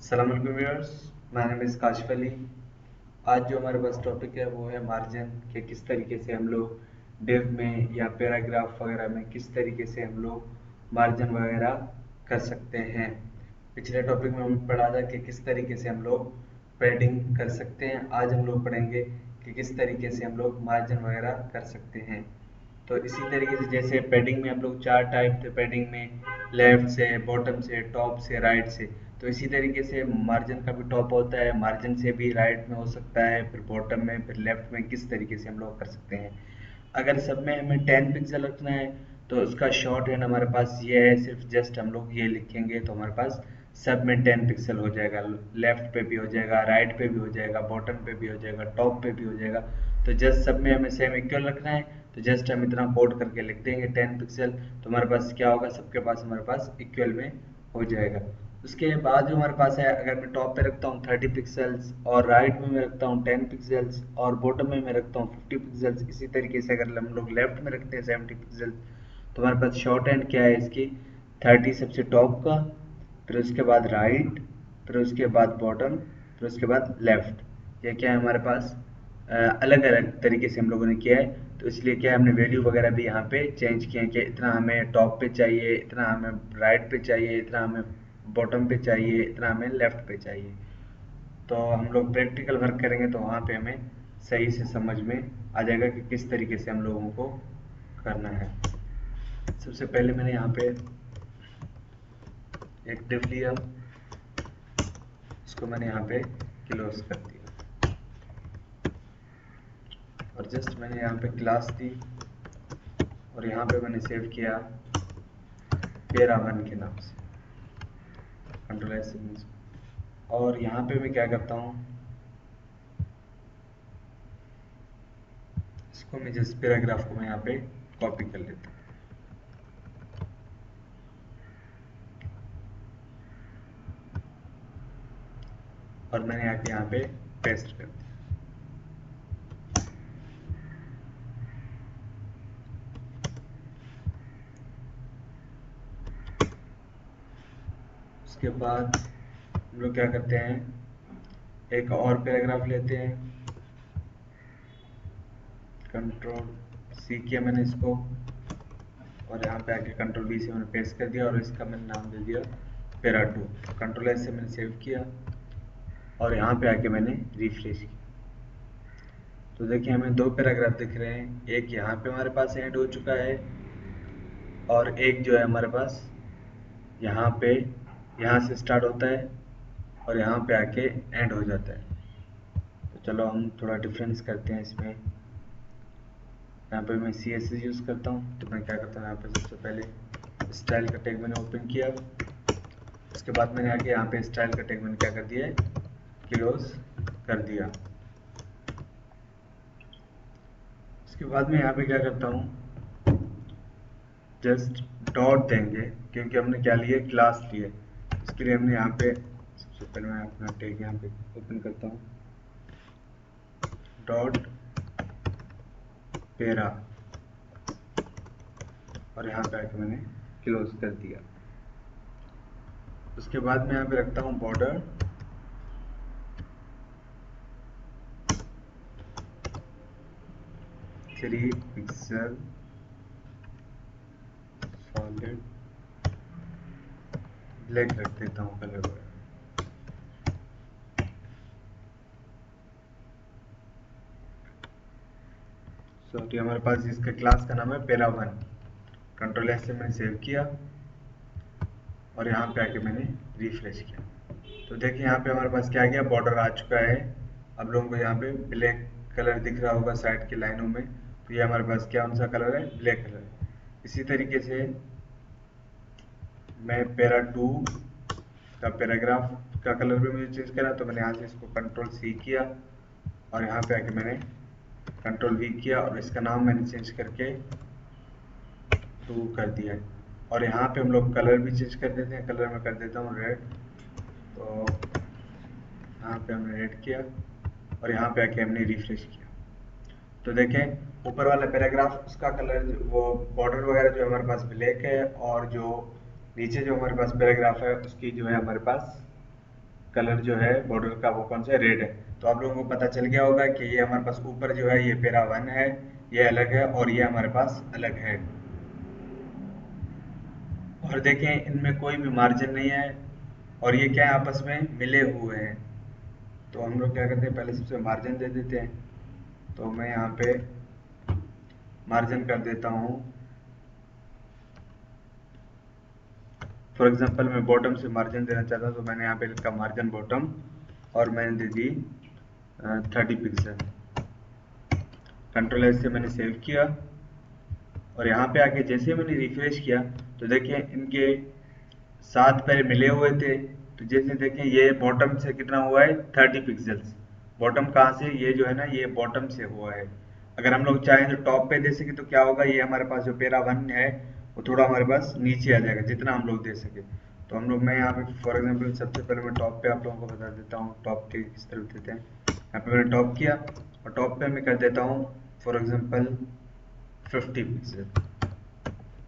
अस्सलाम वालेकुम viewers, my name is Kashif Ali. आज जो हमारे पास टॉपिक है वो है मार्जिन के किस तरीके से हम लोग डिव में या पैराग्राफ वगैरह में किस तरीके से हम लोग मार्जिन वगैरह कर सकते हैं। पिछले टॉपिक में हमने पढ़ा था कि किस तरीके से हम लोग पैडिंग कर सकते हैं। आज हम लोग पढ़ेंगे कि किस तरीके से हम लोग मार्जिन वगैरह कर सकते हैं। तो इसी तरीके से जैसे पैडिंग में हम लोग चार टाइप थे पैडिंग में, लेफ्ट से, बॉटम से, टॉप से, राइट से। तो इसी तरीके से मार्जिन का भी टॉप होता है, मार्जिन से भी राइट में हो सकता है, फिर बॉटम में, फिर लेफ्ट में। किस तरीके से हम लोग कर सकते हैं। अगर सब में हमें 10 पिक्सल रखना है तो उसका शॉर्ट हैंड हमारे पास ये है, सिर्फ जस्ट हम लोग ये लिखेंगे तो हमारे पास सब में 10 पिक्सल हो जाएगा। लेफ्ट पे भी हो जाएगा, राइट पे भी हो जाएगा, बॉटम पे भी हो जाएगा, टॉप पे भी हो जाएगा। तो जस्ट सब में हमें सेम इक्वल रखना है तो जस्ट हम इतना कोड करके लिख देंगे 10 पिक्सल। तो हमारे पास क्या होगा, सबके पास हमारे पास इक्वल में हो जाएगा। उसके बाद जो हमारे पास है, अगर मैं टॉप पे रखता हूँ 30 पिक्सल्स और राइट में मैं रखता हूँ 10 पिक्सल्स और बॉटम में मैं रखता हूँ 50 पिक्सल्स, इसी तरीके से अगर हम लोग लेफ्ट में रखते हैं 70 पिक्सल्स तो हमारे पास शॉर्ट हैंड क्या है इसकी, 30 सबसे टॉप का, फिर उसके बाद राइट, फिर उसके बाद बॉटम, फिर उसके बाद लेफ्ट। ये क्या है हमारे पास, अलग अलग तरीके से हम लोगों ने किया है। तो इसलिए क्या है, हमने वैल्यू वगैरह भी यहाँ पे चेंज किए हैं कि इतना हमें टॉप पे चाहिए, इतना हमें राइट पे चाहिए, इतना हमें बॉटम पे चाहिए, इतना हमें लेफ्ट पे चाहिए। तो हम लोग प्रैक्टिकल वर्क करेंगे तो वहाँ पे हमें सही से समझ में आ जाएगा कि किस तरीके से हम लोगों को करना है। सबसे पहले मैंने यहाँ पे एक डिव लिया, इसको मैंने यहाँ पे क्लोज कर दिया और जस्ट मैंने यहाँ पे क्लास दी और यहाँ पे मैंने सेव किया पैरा1 के नाम से, कंट्रोल एस। और यहाँ पे मैं क्या करता हूँ, इसको मैं जस्ट पैराग्राफ को मैं यहाँ पे कॉपी कर लेता हूँ और मैंने आके यहाँ पे पेस्ट कर दिया। उसके बाद हम लोग क्या करते हैं, एक और पैराग्राफ लेते हैं, कंट्रोल सी किया मैंने इसको और यहाँ पे आके कंट्रोल बी से मैंने पेस्ट कर दिया और इसका मैंने नाम दे दिया पैरा2। कंट्रोल एस से मैंने सेव किया और यहाँ पे आके मैंने रिफ्रेश किया। तो देखिए हमें दो पैराग्राफ दिख रहे हैं, एक यहाँ पे हमारे पास ऐड हो चुका है और एक जो है हमारे पास यहाँ पे, यहाँ से स्टार्ट होता है और यहाँ पे आके एंड हो जाता है। तो चलो हम थोड़ा डिफरेंस करते हैं इसमें। यहाँ पे मैं CSS यूज़ करता हूँ तो मैं क्या करता हूँ, यहाँ पे सबसे पहले स्टाइल का टैग मैंने ओपन किया, उसके बाद मैंने आके यहाँ पे स्टाइल का टैग मैंने क्या कर दिया है, क्लोज कर दिया। उसके बाद में यहाँ पे क्या करता हूँ, जस्ट डॉट देंगे क्योंकि हमने क्या लिया, क्लास लिए। इसके लिए हमने यहाँ पे सबसे पहले मैं अपना टैग यहाँ पे ओपन करता हूँ, डॉट पैरा, और यहाँ पे आके मैंने क्लोज कर दिया। उसके बाद मैं यहाँ पे रखता हूँ बॉर्डर 3 पिक्सल सॉलिड ब्लैक रख देता हूँ कलर वगैरह। सॉरी, हमारे पास इसका क्लास का नाम है पैरा1। कंट्रोल एस से मैंने सेव किया और यहाँ पे आके मैंने रिफ्रेश किया। तो देखिए यहाँ पे हमारे पास क्या आ गया, बॉर्डर आ चुका है। अब लोगों को यहाँ पे ब्लैक कलर दिख रहा होगा साइड की लाइनों में, तो ये हमारे पास क्या कौन सा कलर है, ब्लैक कलर है। इसी तरीके से मैं पैरा2 का पैराग्राफ का कलर भी मुझे चेंज करा, तो मैंने यहाँ से इसको कंट्रोल C किया और यहाँ पे आके मैंने कंट्रोल V किया और इसका नाम मैंने चेंज करके 2 कर दिया है। और यहाँ पे हम लोग कलर भी चेंज कर देते हैं, कलर में कर देता हूँ रेड। तो यहाँ पे हमने रेड किया और यहाँ पे आके हमने रिफ्रेश किया। तो देखें ऊपर वाला पैराग्राफ उसका कलर, वो बॉर्डर वगैरह जो हमारे पास ब्लैक है और जो नीचे जो हमारे पास पैराग्राफ है उसकी जो है हमारे पास कलर जो है बॉर्डर का वो कौन सा रेड है। तो आप लोगों को पता चल गया होगा कि ये हमारे पास ऊपर जो है ये पैरा 1 है, ये अलग है और ये हमारे पास अलग है। और देखें इनमें कोई भी मार्जिन नहीं है और ये क्या है आपस में मिले हुए हैं। तो हम लोग क्या करते हैं, पहले सबसे मार्जिन दे देते हैं। तो मैं यहाँ पे मार्जिन कर देता हूँ, फॉर एग्जांपल मैं बॉटम से मार्जिन देना चाहता हूँ तो मैंने यहाँ पे लिखा मार्जिन बॉटम और मैंने दे दी 30 पिक्सल। कंट्रोल एस से मैंने सेव किया और यहाँ पे आके जैसे मैंने रिफ्रेश किया तो देखिए इनके साथ पहले मिले हुए थे। तो जैसे देखें ये बॉटम से कितना हुआ है 30 पिक्सल्स। बॉटम कहाँ से, ये जो है ना ये बॉटम से हुआ है। अगर हम लोग चाहें तो टॉप पे दे सके तो क्या होगा, ये हमारे पास जो पैरा 1 है वो थोड़ा हमारे पास नीचे आ जाएगा जितना हम लोग दे सके। तो हम लोग, मैं यहाँ पे फॉर एग्जाम्पल सबसे पहले मैं टॉप पे आप लोगों को बता देता हूँ टॉप के किस तरह देते हैं। यहाँ पे मैंने टॉप किया और टॉप पे मैं कर देता हूँ फॉर एग्जाम्पल 50 पिक्सल।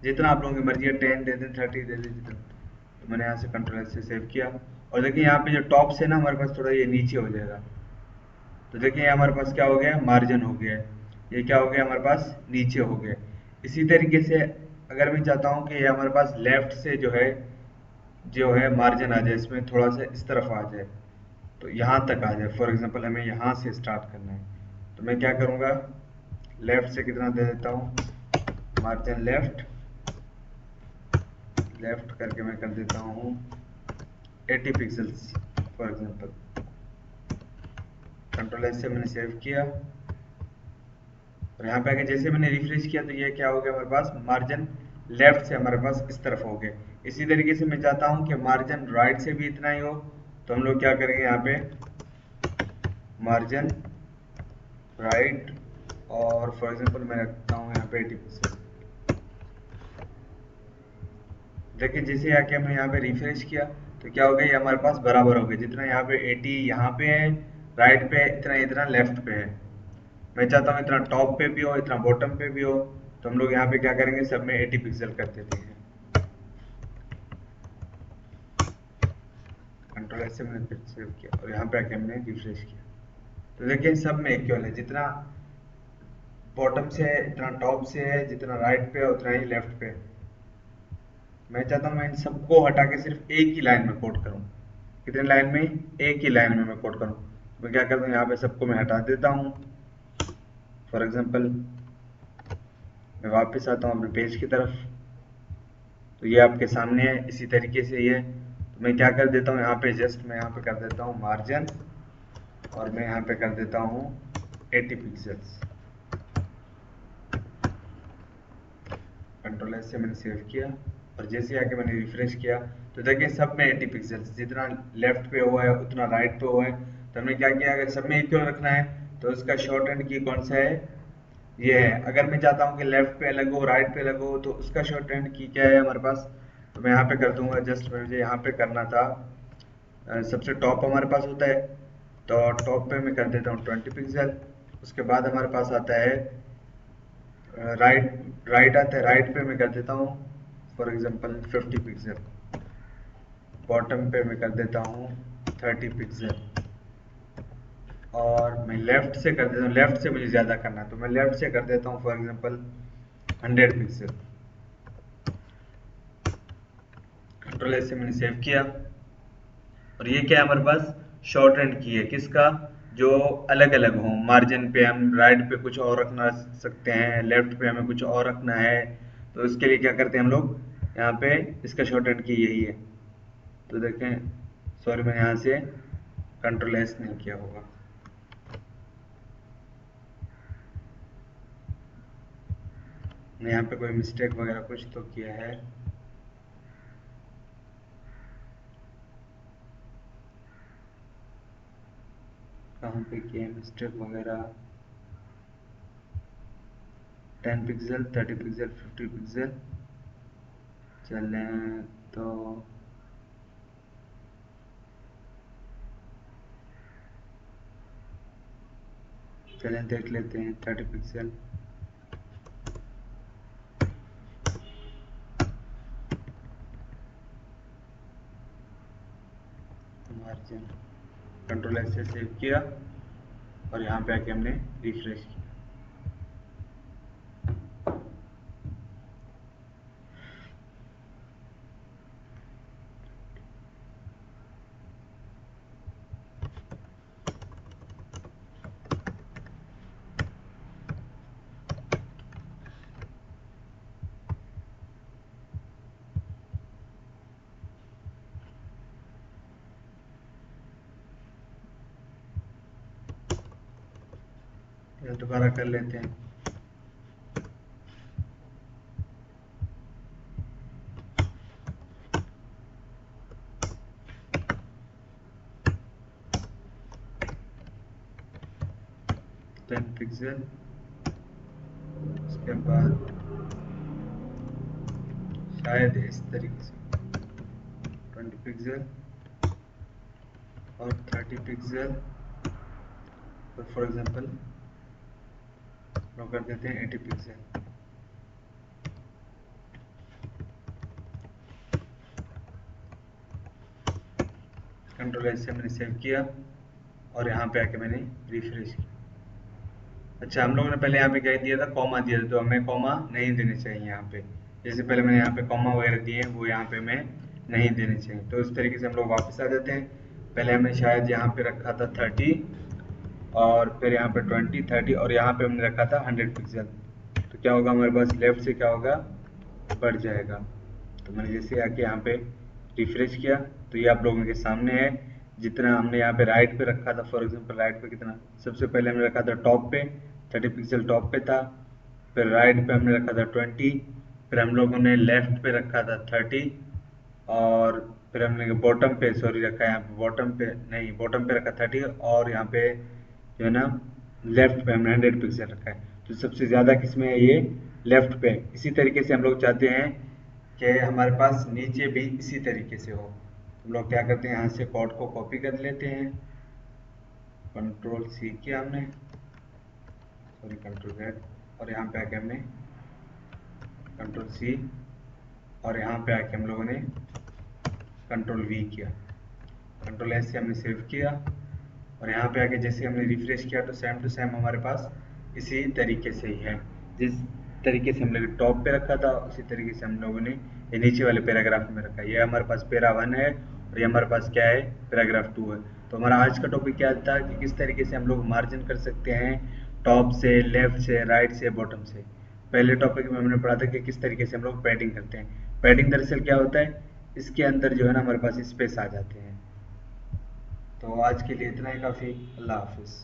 जितना आप लोगों की मर्जी है 10 दे दें 30 दे दें जितना। तो मैंने यहाँ से कंट्रोल से सेव किया और देखिए यहाँ पे जो टॉप से ना हमारे पास थोड़ा ये नीचे हो जाएगा। तो देखिए ये हमारे पास क्या हो गया, मार्जिन हो गया। ये क्या हो गया हमारे पास, नीचे हो गया। इसी तरीके से अगर मैं चाहता हूँ कि ये हमारे पास लेफ्ट से जो है मार्जिन आ जाए, इसमें थोड़ा सा इस तरफ आ जाए, तो यहाँ तक आ जाए। फॉर एग्जांपल हमें यहाँ से स्टार्ट करना है तो मैं क्या करूँगा, लेफ्ट से कितना दे देता हूँ, मार्जिन लेफ्ट करके मैं कर देता हूँ 80 pixels for example. Control S से मैंने सेव किया और यहाँ पे आके जैसे मैंने रिफ्रेश किया तो ये क्या हो गया हमारे पास, मार्जिन लेफ्ट से हमारे पास इस तरफ हो गए। इसी तरीके से मैं चाहता हूँ कि मार्जिन राइट से भी इतना ही हो, तो हम लोग क्या करेंगे, यहाँ पे मार्जिन राइट और फॉर एग्जांपल मैं रखता हूँ यहाँ पे 80%। देखिए जैसे आके हमने यहाँ पे रिफ्रेश किया तो क्या हो गया, ये हमारे पास बराबर हो गया। जितना यहाँ पे 80 यहाँ पे है राइट पे, इतना इतना लेफ्ट पे है। मैं चाहता हूँ इतना टॉप पे भी हो इतना बॉटम पे भी हो, तो हम लोग यहाँ पे क्या करेंगे, सब में 80 पिक्सल कर देते हैं। कंट्रोल एस से मैंने फिर सेव किया और यहाँ पे आके हमने रिफ्रेश किया तो देखिए सब में इक्वल है। जितना बॉटम से है इतना टॉप से है, जितना राइट पे है उतना ही लेफ्ट पे है। मैं चाहता हूँ मैं इन सबको हटा के सिर्फ एक ही लाइन में कोड करूँ। कितने लाइन में, एक ही लाइन में मैं कोड करूँ। मैं क्या करता हूँ, यहाँ पे सबको मैं हटा देता हूँ। फॉर एग्जांपल मैं वापस आता हूँ अपने पेज की तरफ तो ये आपके सामने है इसी तरीके से ये। तो मैं क्या कर देता हूँ, यहाँ पे जस्ट मैं यहाँ पे कर देता हूँ मार्जिन और मैं यहाँ पे कर देता हूँ 80 पिक्सल्स। कंट्रोल एस से मैंने सेव किया और जैसे आके मैंने रिफ्रेश किया तो देखिए सब में 80 पिक्सल्स, जितना लेफ्ट पे हुआ है उतना राइट पे हुआ है। तो हमने क्या किया, अगर सब में इक्वल रखना है तो इसका शॉर्ट हैंड की कौन सा है, ये है। अगर मैं चाहता हूँ कि लेफ्ट पे अलग हो राइट पे अलग हो तो उसका शॉर्ट हैंड की क्या है हमारे पास, तो मैं यहाँ पे कर दूंगा। जस्ट मुझे यहाँ पे करना था, सबसे टॉप हमारे पास होता है तो टॉप पे मैं कर देता हूँ 20 पिक्सल। उसके बाद हमारे पास आता है राइट आता है, राइट पे मैं कर देता हूँ फॉर एग्जांपल 50 पिक्सल। बॉटम पे मैं कर देता हूँ 30 पिक्सल और मैं लेफ्ट से कर देता हूँ, लेफ्ट से मुझे ज़्यादा करना है तो मैं लेफ्ट से कर देता हूँ for example 100 pixel. Control S से मैंने सेव किया और ये क्या है हमारे पास, शॉर्ट हैंड की है किसका, जो अलग अलग हो। मार्जिन पे हम राइट पे कुछ और रखना सकते हैं, लेफ्ट पे हमें कुछ और रखना है। तो इसके लिए क्या करते हैं हम लोग, यहाँ पे इसका शॉर्ट हैंड की यही है। तो देखें, सॉरी मैंने यहाँ से कंट्रोल एस नहीं किया होगा। मैंने यहाँ पे कोई मिस्टेक वगैरह कुछ तो किया है। कहाँ पे किया मिस्टेक वगैरह, 10 पिक्सल 30 पिक्सल 50 पिक्सल चलें तो चलें देख लेते हैं 30 पिक्सल। मार्जिन, कंट्रोल एस से सेव किया और यहाँ पे आके हमने रिफ्रेश किया। दोबारा कर लेते हैं। पिक्सल, उसके बाद शायद इस तरीके से 20 पिक्सल और 30 पिक्सल, तो फॉर एग्जांपल हम कर देते हैं 80 पिक्सल। कंट्रोल एस से मैंने सेव किया और यहाँ पे आके मैंने रिफ्रेश किया। अच्छा, हम लोगों ने पहले यहाँ पे क्या दिया था, कॉमा दिया था, तो हमें कॉमा नहीं देने चाहिए यहाँ पे। जैसे पहले मैंने यहाँ पे कॉमा वगैरह दिए हैं, वो यहाँ पे मैं नहीं देने चाहिए। तो इस तरीके से हम लोग वापस आ जाते हैं। पहले हमने शायद यहाँ पे रखा था 30 और फिर यहाँ पे 20, 30 और यहाँ पे हमने रखा था 100 पिक्सल। तो क्या होगा, हमारे पास लेफ्ट से क्या होगा, बढ़ जाएगा। तो मैंने जैसे आके यहाँ पे रिफ्रेश किया तो ये आप लोगों के सामने है। जितना हमने यहाँ पे राइट पे रखा था, फॉर एग्जांपल राइट पे कितना, सबसे पहले हमने रखा था टॉप पे 30 पिक्सल टॉप पे था, फिर राइट पे हमने रखा था 20, फिर हम लोगों ने लेफ्ट पे रखा था 30 और फिर हमने बॉटम पे सॉरी रखा है, यहाँ पे बॉटम पे नहीं, बॉटम पे रखा 30 और यहाँ पे जो है ना लेफ्ट पे हमने 100 पिक्सल रखा है। तो सबसे ज़्यादा किसमें है, ये लेफ्ट पे। इसी तरीके से हम लोग चाहते हैं कि हमारे पास नीचे भी इसी तरीके से हो। हम लोग क्या करते हैं, यहाँ से कोड को कॉपी कर लेते हैं, कंट्रोल सी किया हमने, सॉरी कंट्रोल जेड, और यहाँ पे आके हमने कंट्रोल सी और यहाँ पे आके हम लोगों ने कंट्रोल वी किया, कंट्रोल एस से हमने सेव किया और यहाँ पे आके जैसे हमने रिफ्रेश किया तो सेम टू सेम हमारे पास इसी तरीके से ही है। जिस तरीके से हम लोग टॉप पे रखा था उसी तरीके से हम लोगों ने ये नीचे वाले पैराग्राफ में रखा है। ये हमारे पास पैरा 1 है और ये हमारे पास क्या है, पैराग्राफ 2 है। तो हमारा आज का टॉपिक क्या था कि किस तरीके से हम लोग मार्जिन कर सकते हैं टॉप से, लेफ्ट से, राइट से, बॉटम से। पहले टॉपिक में हमने पढ़ा था कि किस तरीके से हम लोग पैडिंग करते हैं। पैडिंग दरअसल क्या होता है, इसके अंदर जो है ना हमारे पास स्पेस आ जाते हैं। तो आज के लिए इतना ही काफ़ी। अल्लाह हाफिज़।